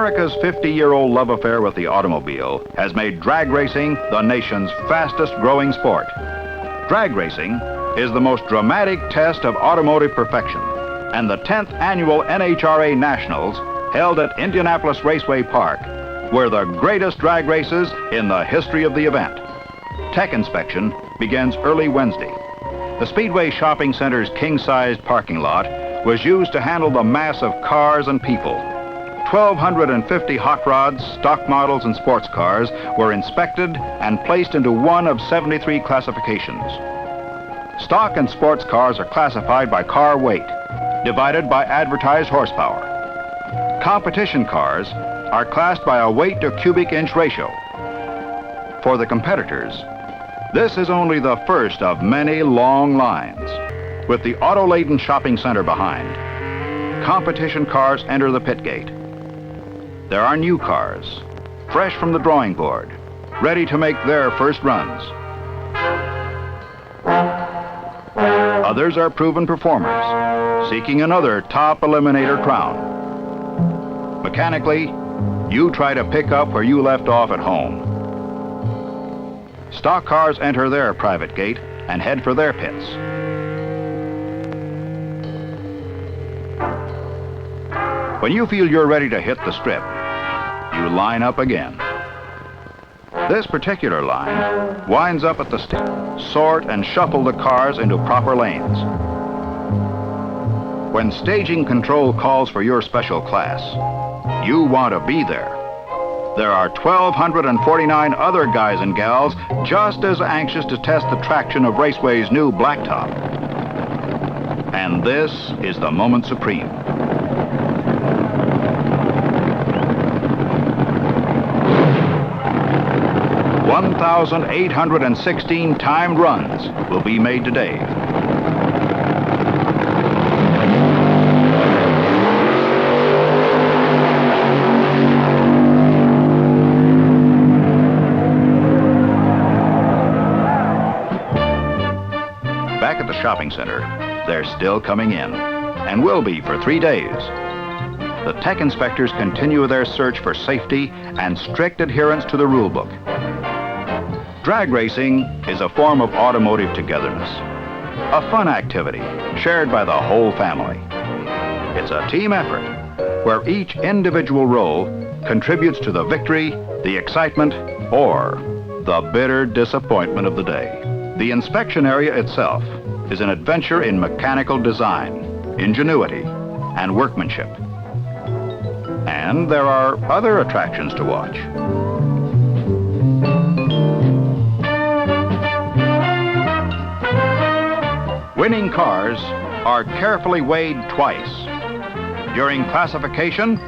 America's 50-year-old love affair with the automobile has made drag racing the nation's fastest-growing sport. Drag racing is the most dramatic test of automotive perfection, and the 10th annual NHRA Nationals, held at Indianapolis Raceway Park, were the greatest drag races in the history of the event. Tech inspection begins early Wednesday. The Speedway Shopping Center's king-sized parking lot was used to handle the mass of cars and people. 1,250 hot rods, stock models, and sports cars were inspected and placed into one of 73 classifications. Stock and sports cars are classified by car weight, divided by advertised horsepower. Competition cars are classed by a weight to cubic inch ratio. For the competitors, this is only the first of many long lines. With the auto-laden shopping center behind, competition cars enter the pit gate. There are new cars, fresh from the drawing board, ready to make their first runs. Others are proven performers, seeking another top eliminator crown. Mechanically, you try to pick up where you left off at home. Stock cars enter their private gate and head for their pits. When you feel you're ready to hit the strip, you line up again. This particular line winds up at the sort and shuffle the cars into proper lanes. When staging control calls for your special class, you want to be there. There are 1,249 other guys and gals just as anxious to test the traction of Raceway's new blacktop. And this is the moment supreme. 1,816 timed runs will be made today. Back at the shopping center, they're still coming in, and will be for 3 days. The tech inspectors continue their search for safety and strict adherence to the rule book. Drag racing is a form of automotive togetherness, a fun activity shared by the whole family. It's a team effort where each individual role contributes to the victory, the excitement, or the bitter disappointment of the day. The inspection area itself is an adventure in mechanical design, ingenuity, and workmanship. And there are other attractions to watch. Winning cars are carefully weighed twice, during classification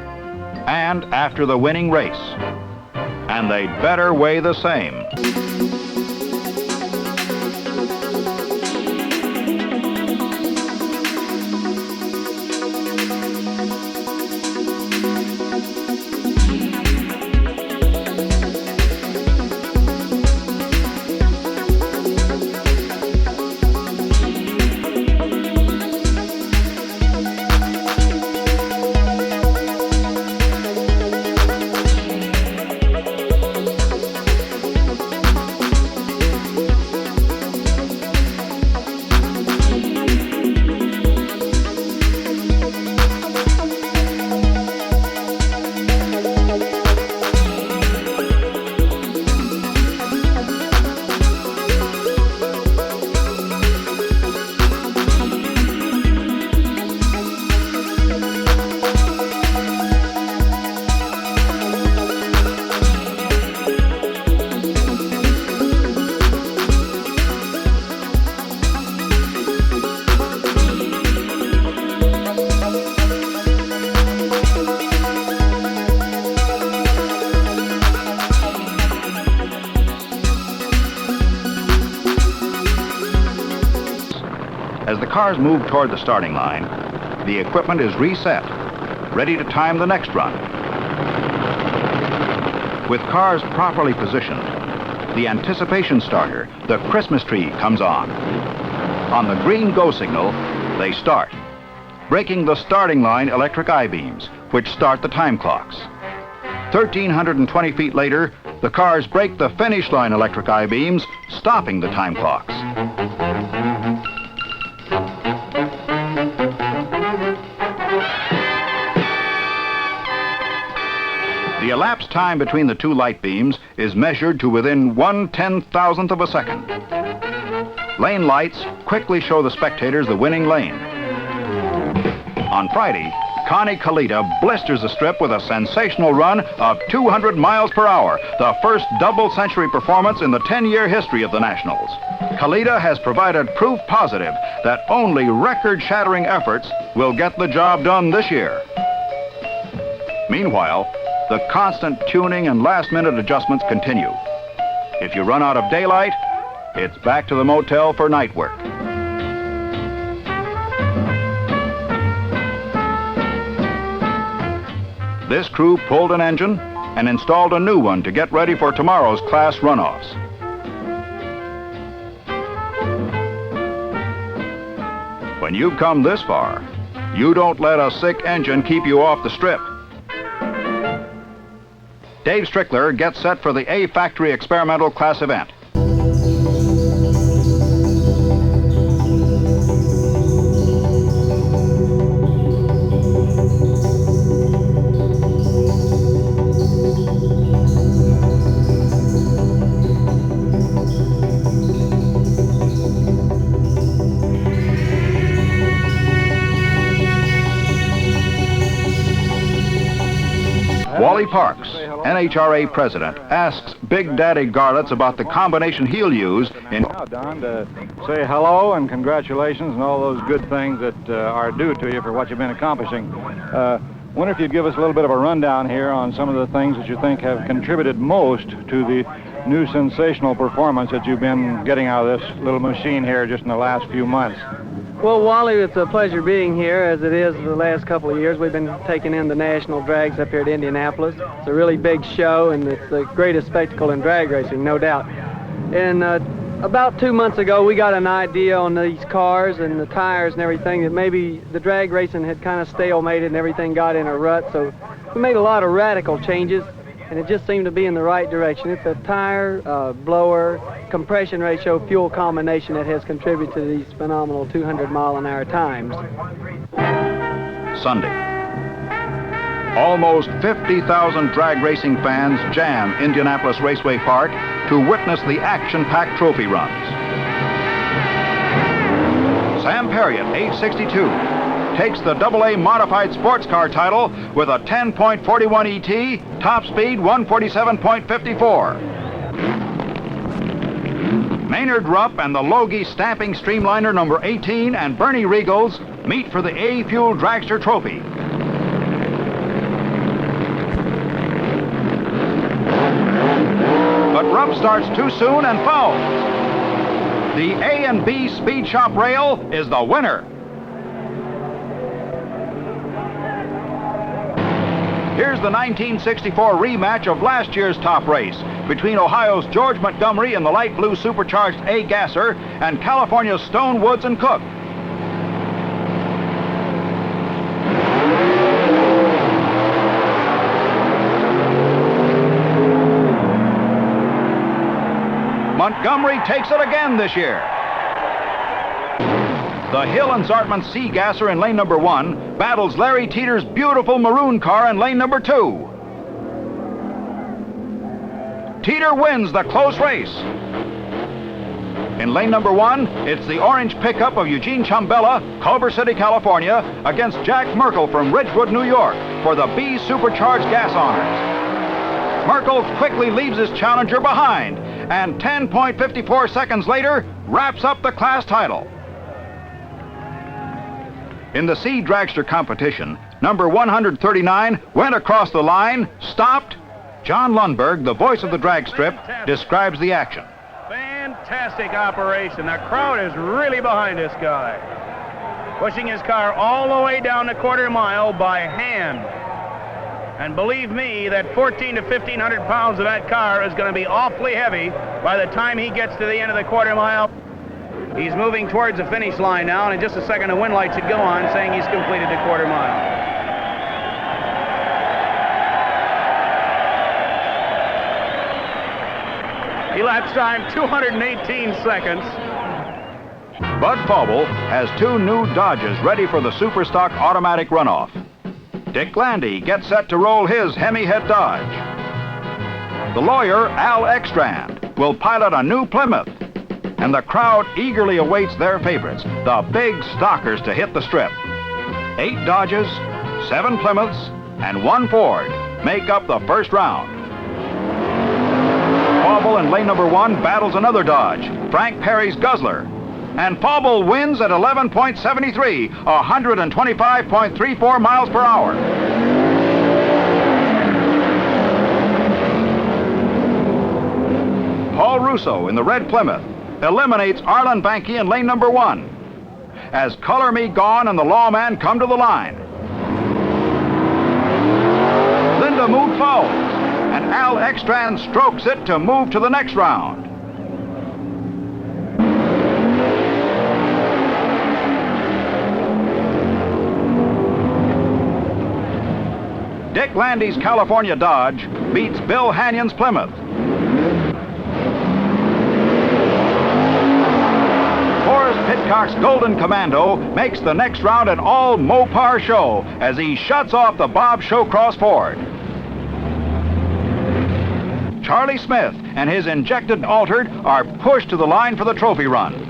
and after the winning race. And they'd better weigh the same. As the cars move toward the starting line, the equipment is reset, ready to time the next run. With cars properly positioned, the anticipation starter, the Christmas tree, comes on. On the green go signal, they start, breaking the starting line electric I-beams, which start the time clocks. 1,320 feet later, the cars break the finish line electric I-beams, stopping the time clocks. The elapsed time between the two light beams is measured to within 1/10,000th of a second. Lane lights quickly show the spectators the winning lane. On Friday, Connie Kalita blisters the strip with a sensational run of 200 miles per hour, the first double-century performance in the 10-year history of the Nationals. Kalita has provided proof positive that only record-shattering efforts will get the job done this year. Meanwhile, the constant tuning and last-minute adjustments continue. If you run out of daylight, it's back to the motel for night work. This crew pulled an engine and installed a new one to get ready for tomorrow's class runoffs. When you've come this far, you don't let a sick engine keep you off the strip. Dave Strickler gets set for the A Factory Experimental Class event. Wally Parks, NHRA president, asks Big Daddy Garlitz about the combination he'll use in... Now, Don, to say hello and congratulations and all those good things that are due to you for what you've been accomplishing. Wonder if you'd give us a little bit of a rundown here on some of the things that you think have contributed most to the new sensational performance that you've been getting out of this little machine here just in the last few months. Well, Wally, it's a pleasure being here, as it is the last couple of years. We've been taking in the national drags up here at Indianapolis. It's a really big show, and it's the greatest spectacle in drag racing, no doubt. And about 2 months ago, we got an idea on these cars and the tires and everything that maybe the drag racing had kind of stalemated and everything got in a rut. So we made a lot of radical changes, and it just seemed to be in the right direction. It's a tire, blower, compression ratio, fuel combination that has contributed to these phenomenal 200-mile-an-hour times. Sunday. Almost 50,000 drag racing fans jam Indianapolis Raceway Park to witness the action-packed trophy runs. Sam Perriott, age 62, takes the AA Modified Sports Car title with a 10.41 ET, top speed 147.54. Maynard Rupp and the Logie Stamping Streamliner number 18 and Bernie Regals meet for the A-Fuel Dragster Trophy. But Rupp starts too soon and falls. The A and B Speed Shop rail is the winner. Here's the 1964 rematch of last year's top race between Ohio's George Montgomery in the light blue supercharged A Gasser and California's Stone, Woods and Cook. Montgomery takes it again this year. The Hill and Zartman C Gasser in lane number 1 battles Larry Teeter's beautiful maroon car in lane number 2. Teeter wins the close race. In lane number 1, it's the orange pickup of Eugene Chambella, Culver City, California, against Jack Merkel from Ridgewood, New York, for the B Supercharged Gas Honors. Merkel quickly leaves his challenger behind, and 10.54 seconds later, wraps up the class title. In the C Dragster competition, number 139 went across the line, stopped. John Lundberg, the voice of the drag strip, describes the action. Fantastic operation. The crowd is really behind this guy. Pushing his car all the way down the quarter mile by hand. And believe me, that 1,400 to 1,500 pounds of that car is going to be awfully heavy by the time he gets to the end of the quarter mile. He's moving towards the finish line now, and in just a second the wind light should go on saying he's completed the quarter mile. He laps time 218 seconds. Bud Fauble has two new Dodges ready for the Superstock automatic runoff. Dick Landy gets set to roll his Hemi head Dodge. The lawyer, Al Ekstrand, will pilot a new Plymouth. And the crowd eagerly awaits their favorites, the big stockers, to hit the strip. 8 Dodges, 7 Plymouths, and 1 Ford make up the first round. Fauble in lane number 1 battles another Dodge, Frank Perry's Guzzler. And Fauble wins at 11.73, 125.34 miles per hour. Paul Russo in the red Plymouth eliminates Arlen Banky in lane number 1. As Color Me Gone and the Lawman come to the line. Linda Mood fouls, and Al Ekstrand strokes it to move to the next round. Dick Landy's California Dodge beats Bill Hanyon's Plymouth. Horace Pitcock's Golden Commando makes the next round an all-Mopar show as he shuts off the Bob Showcross Ford. Charlie Smith and his injected Altered are pushed to the line for the trophy run.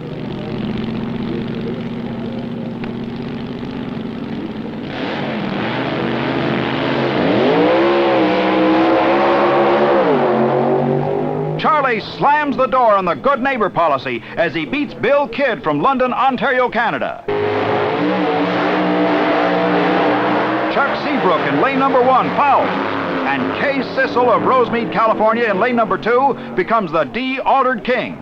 Charlie slams the door on the good neighbor policy as he beats Bill Kidd from London, Ontario, Canada. Chuck Seabrook in lane number 1 fouls, and Kay Sissel of Rosemead, California in lane number 2 becomes the D-Altered King.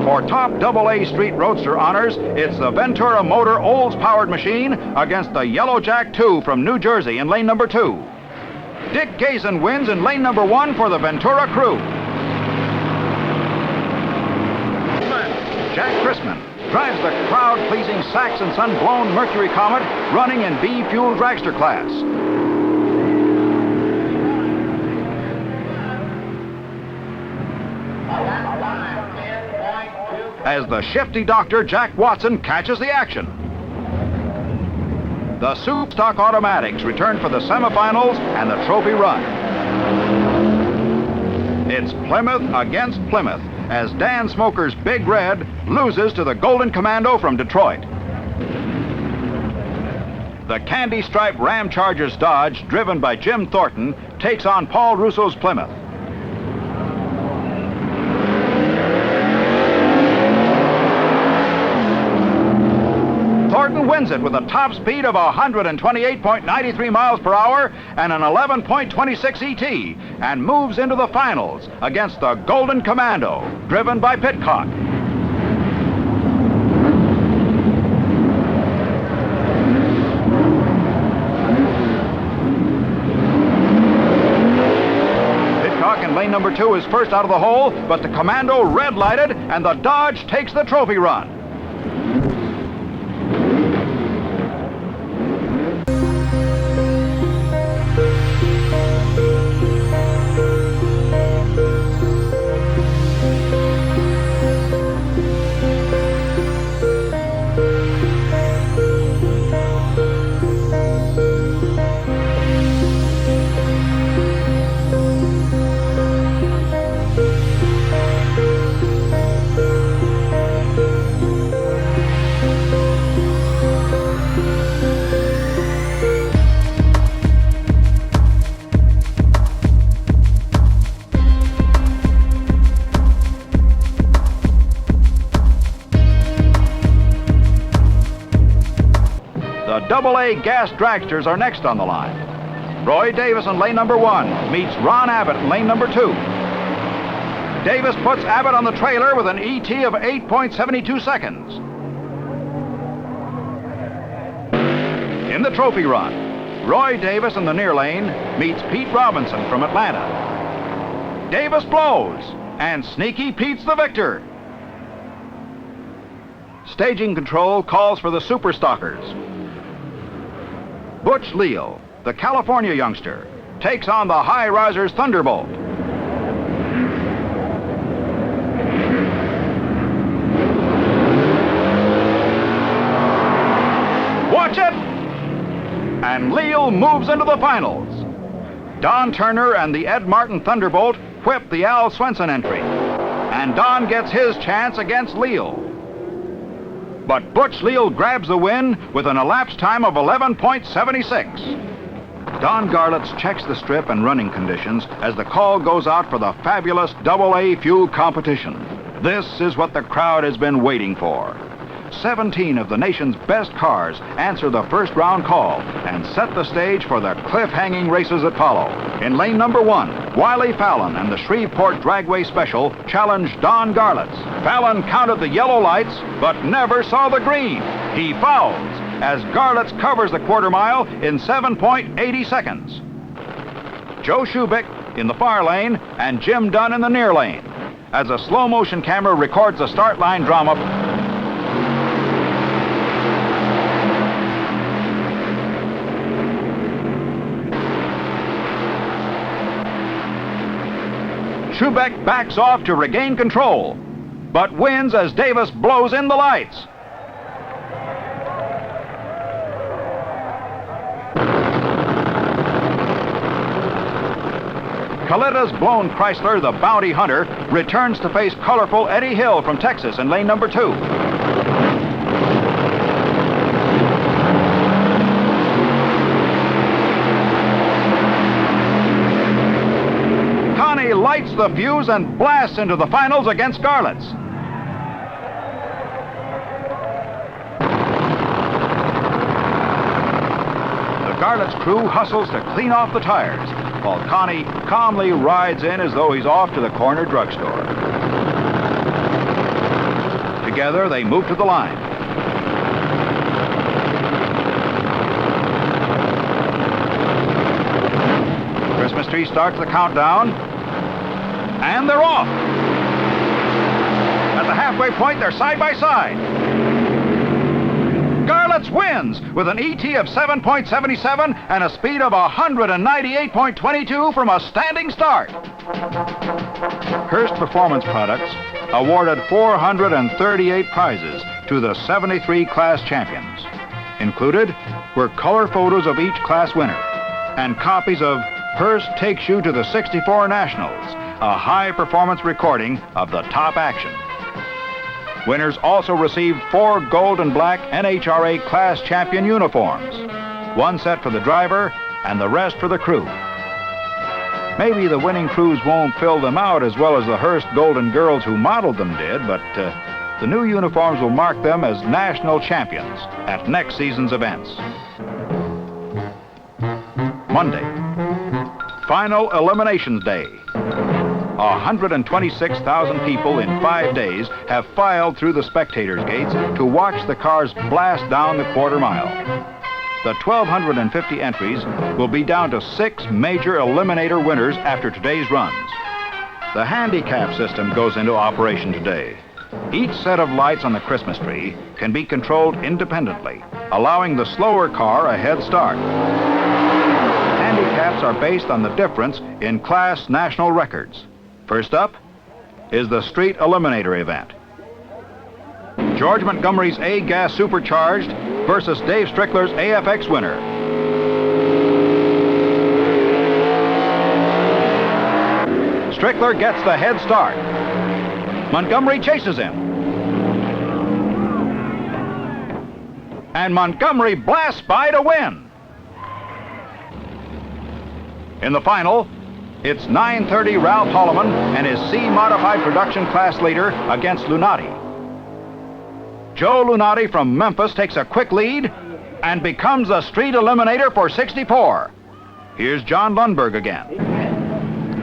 For top AA Street Roadster honors, it's the Ventura Motor Olds-powered machine against the Yellow Jack 2 from New Jersey in lane number 2. Dick Gazin wins in lane number 1 for the Ventura crew. Jack Chrisman drives the crowd-pleasing Saxon Sun-blown Mercury Comet running in B-Fuel dragster class. As the shifty doctor Jack Watson catches the action. The Superstock Automatics return for the semifinals and the trophy run. It's Plymouth against Plymouth as Dan Smoker's Big Red loses to the Golden Commando from Detroit. The Candy Stripe Ram Chargers Dodge, driven by Jim Thornton, takes on Paul Russo's Plymouth. Thornton wins it with a top speed of 128.93 miles per hour and an 11.26 ET and moves into the finals against the Golden Commando, driven by Pitcock. Pitcock in lane number 2 is first out of the hole, but the Commando red-lighted and the Dodge takes the trophy run. The AA gas dragsters are next on the line. Roy Davis in lane number 1 meets Ron Abbott in lane number 2. Davis puts Abbott on the trailer with an ET of 8.72 seconds. In the trophy run, Roy Davis in the near lane meets Pete Robinson from Atlanta. Davis blows, and Sneaky Pete's the victor. Staging control calls for the Superstockers. Butch Leal, the California youngster, takes on the High Risers Thunderbolt. Lill moves into the finals. Don Turner and the Ed Martin Thunderbolt whip the Al Swenson entry. And Don gets his chance against Lill. But Butch Lill grabs the win with an elapsed time of 11.76. Don Garlitz checks the strip and running conditions as the call goes out for the fabulous AA fuel competition. This is what the crowd has been waiting for. 17 of the nation's best cars answer the first round call and set the stage for the cliff-hanging races that follow. In lane number 1, Wiley Fallon and the Shreveport Dragway Special challenged Don Garlitz. Fallon counted the yellow lights, but never saw the green. He fouls as Garlitz covers the quarter mile in 7.80 seconds. Joe Schubick in the far lane and Jim Dunn in the near lane. As a slow-motion camera records the start line drama, Schubeck backs off to regain control, but wins as Davis blows in the lights. Kalitta's blown Chrysler, the Bounty Hunter, returns to face colorful Eddie Hill from Texas in lane number 2. Connie lights the fuse and blasts into the finals against Garlitz. The Garlitz crew hustles to clean off the tires, while Connie calmly rides in as though he's off to the corner drugstore. Together, they move to the line. Christmas tree starts the countdown, and they're off. At the halfway point, they're side by side. Garlitz wins with an ET of 7.77 and a speed of 198.22 from a standing start. Hearst Performance Products awarded 438 prizes to the 73 class champions. Included were color photos of each class winner and copies of Hearst Takes You to the 64 Nationals, a high-performance recording of the top action. Winners also received 4 gold and black NHRA class champion uniforms, 1 set for the driver and the rest for the crew. Maybe the winning crews won't fill them out as well as the Hearst Golden Girls who modeled them did, but the new uniforms will mark them as national champions at next season's events. Monday, final eliminations day. 126,000 people in 5 days have filed through the spectators' gates to watch the cars blast down the quarter mile. The 1,250 entries will be down to 6 major eliminator winners after today's runs. The handicap system goes into operation today. Each set of lights on the Christmas tree can be controlled independently, allowing the slower car a head start. Handicaps are based on the difference in class national records. First up is the Street Eliminator event. George Montgomery's A-Gas Supercharged versus Dave Strickler's AFX winner. Strickler gets the head start. Montgomery chases him. And Montgomery blasts by to win. In the final, it's 930 Ralph Holloman and his C-modified production class leader against Lunati. Joe Lunati from Memphis takes a quick lead and becomes a street eliminator for 64. Here's John Lundberg again.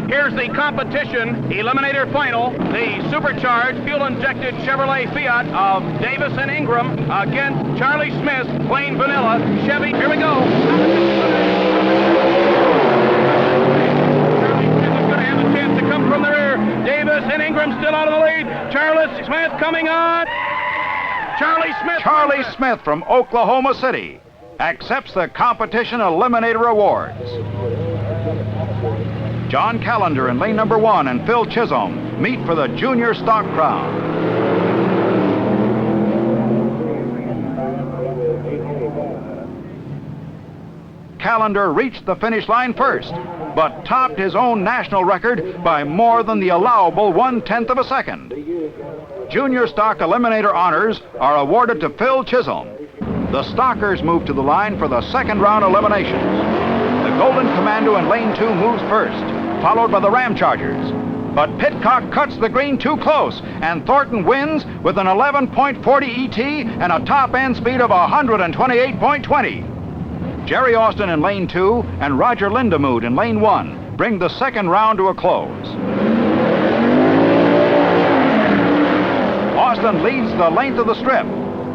Here's the competition eliminator final. The supercharged fuel-injected Chevrolet Fiat of Davis and Ingram against Charlie Smith, plain vanilla Chevy. Here we go. Come from the rear. Davis and Ingram still out of the lead. Charlie Smith coming on. Charlie Smith from Oklahoma City accepts the competition eliminator awards. John Callender in lane number 1 and Phil Chisholm meet for the junior stock crown. Callender reached the finish line first, but topped his own national record by more than the allowable 1/10 of a second. Junior stock eliminator honors are awarded to Phil Chisholm. The stockers move to the line for the second round eliminations. The Golden Commando in lane 2 moves first, followed by the Ram Chargers. But Pitcock cuts the green too close, and Thornton wins with an 11.40 ET and a top-end speed of 128.20. Jerry Austin in lane 2 and Roger Lindemood in lane 1 bring the second round to a close. Austin leads the length of the strip,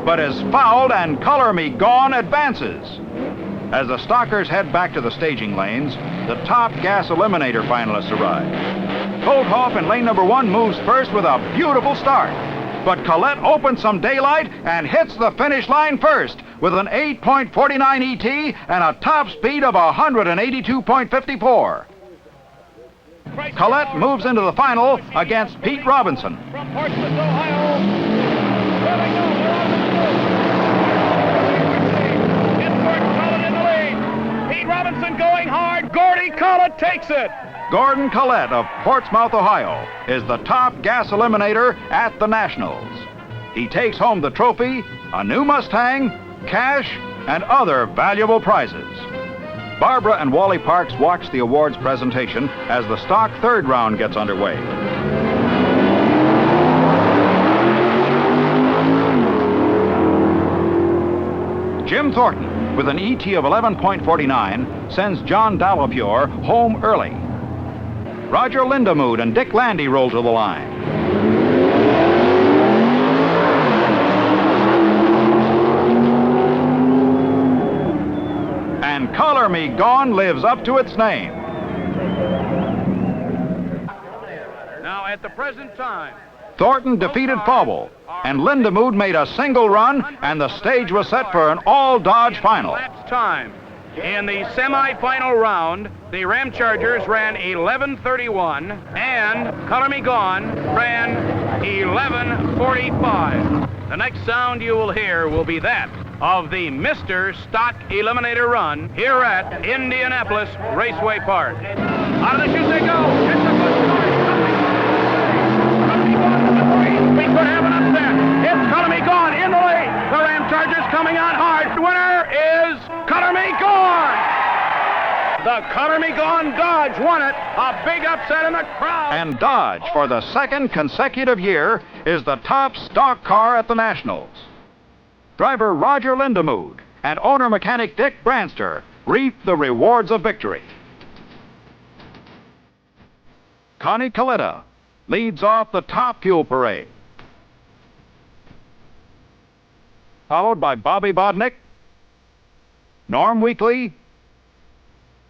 but is fouled and Color Me Gone advances. As the stockers head back to the staging lanes, the top gas eliminator finalists arrive. Kolthoff in lane number 1 moves first with a beautiful start, but Collette opens some daylight and hits the finish line first with an 8.49 ET and a top speed of 182.54. Collette moves into the final against Pete Robinson. From Portsmouth, Ohio. Here they go. It's Gordon Collett in the lead. Pete Robinson going hard. Gordy Collett takes it. Gordon Collette of Portsmouth, Ohio, is the top gas eliminator at the Nationals. He takes home the trophy, a new Mustang, cash, and other valuable prizes. Barbara and Wally Parks watch the awards presentation as the stock third round gets underway. Jim Thornton, with an ET of 11.49, sends John Dallapiore home early. Roger Lindemood and Dick Landy roll to the line. And Color Me Gone lives up to its name. Now, at the present time, Thornton defeated Fauble, and Lindemood made a single run, and the stage was set for an all-Dodge final. Last time. In the semi-final round, the Ram Chargers ran 11:31, and Color Me Gone ran 11:45. The next sound you will hear will be that of the Mr. Stock Eliminator Run here at Indianapolis Raceway Park. Out of the chute they go. It's a good start. Color Me Gone to the 3. We could have an upset. It's Color Me Gone in the lead. The Ram Chargers coming on hard. The winner is Color Me Gone. The Color Me Gone Dodge won it. A big upset in the crowd. And Dodge, for the second consecutive year, is the top stock car at the Nationals. Driver Roger Lindemood and owner-mechanic Dick Branster reap the rewards of victory. Connie Coletta leads off the top fuel parade, followed by Bobby Bodnick, Norm Weekly,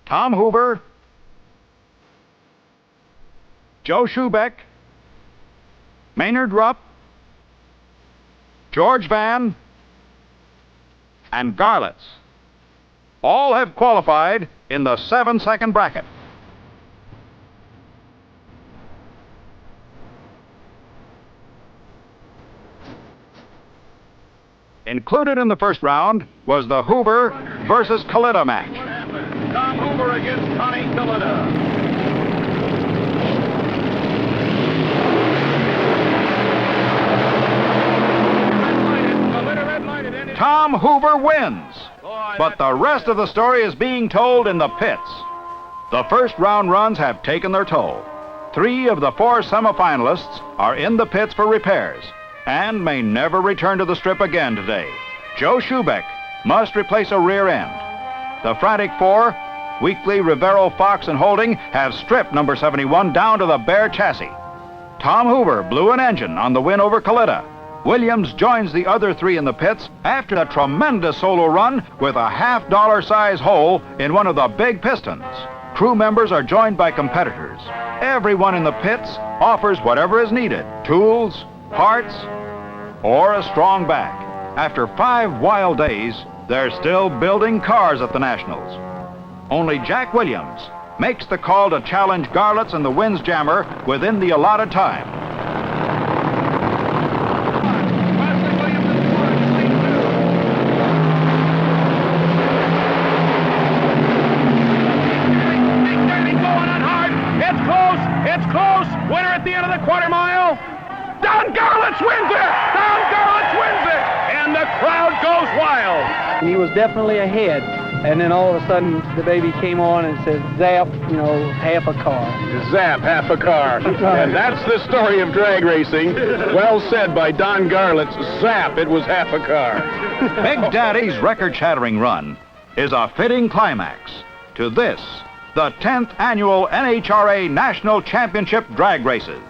Tom Hoover, Joe Schubeck, Maynard Rupp, George Vann, and Garlitz. All have qualified in the 7-second bracket. Included in the first round was the Hoover versus Coletta match. Tom Hoover against Connie Coletta. Tom Hoover wins, but the rest of the story is being told in the pits. The first round runs have taken their toll. 3 of the 4 semifinalists are in the pits for repairs and may never return to the strip again today. Joe Schubeck must replace a rear end. The Frantic 4, Weekly, Rivero, Fox, and Holding have stripped number 71 down to the bare chassis. Tom Hoover blew an engine on the win over Coletta. Williams joins the other 3 in the pits after a tremendous solo run with a $half size hole in one of the big pistons. Crew members are joined by competitors. Everyone in the pits offers whatever is needed: tools, parts, or a strong back. After 5 wild days, they're still building cars at the Nationals. Only Jack Williams makes the call to challenge Garlitz and the Windjammer within the allotted time. at the end of the quarter mile. Don Garlits wins it! Don Garlits wins it! And the crowd goes wild. And he was definitely ahead. And then all of a sudden, the baby came on and said, zap, you know, half a car. Zap, half a car. And that's the story of drag racing. Well said by Don Garlits. Zap, it was half a car. Big Daddy's record-shattering run is a fitting climax to this, the 10th annual NHRA National Championship Drag Races.